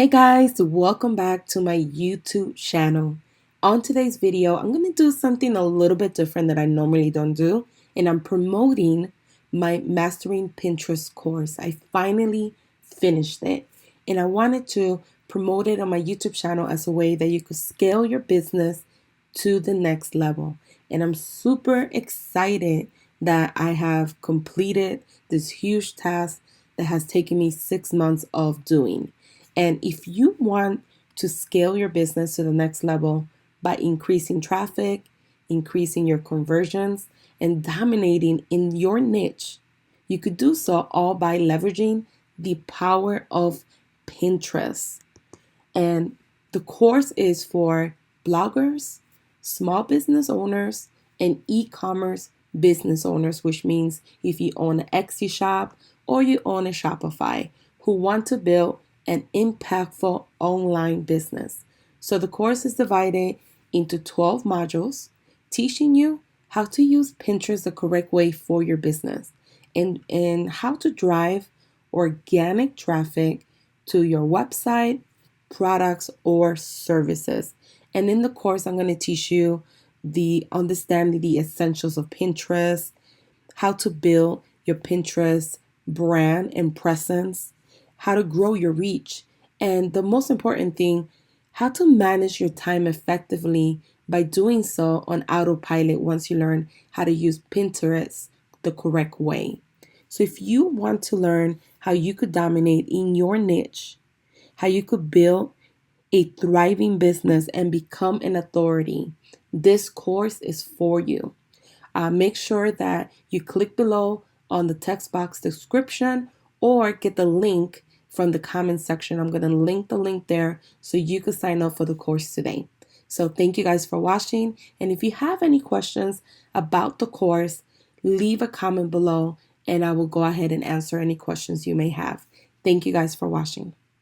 Hey guys, welcome back to my YouTube channel. On today's video, I'm going to do something a little bit different that I normally don't do, and I'm promoting my Mastering Pinterest course. I finally finished it, and I wanted to promote it on my YouTube channel as a way that you could scale your business to the next level. And I'm super excited that I have completed this huge task that has taken me 6 months of doing. And if you want to scale your business to the next level by increasing traffic, increasing your conversions, and dominating in your niche, you could do so all by leveraging the power of Pinterest. And the course is for bloggers, small business owners, and e-commerce business owners, which means if you own an Etsy shop or you own a Shopify who want to build an impactful online business. So the course is divided into 12 modules, teaching you how to use Pinterest the correct way for your business and how to drive organic traffic to your website, products, or services. And in the course, I'm going to teach you the understanding the essentials of Pinterest, how to build your Pinterest brand and presence, how to grow your reach, and the most important thing, how to manage your time effectively by doing so on autopilot once you learn how to use Pinterest the correct way. So if you want to learn how you could dominate in your niche, how you could build a thriving business and become an authority, this course is for you. Make sure that you click below on the text box description or get the link from the comment section. I'm going to link the link there so you can sign up for the course today. So thank you guys for watching. And if you have any questions about the course, leave a comment below and I will go ahead and answer any questions you may have. Thank you guys for watching.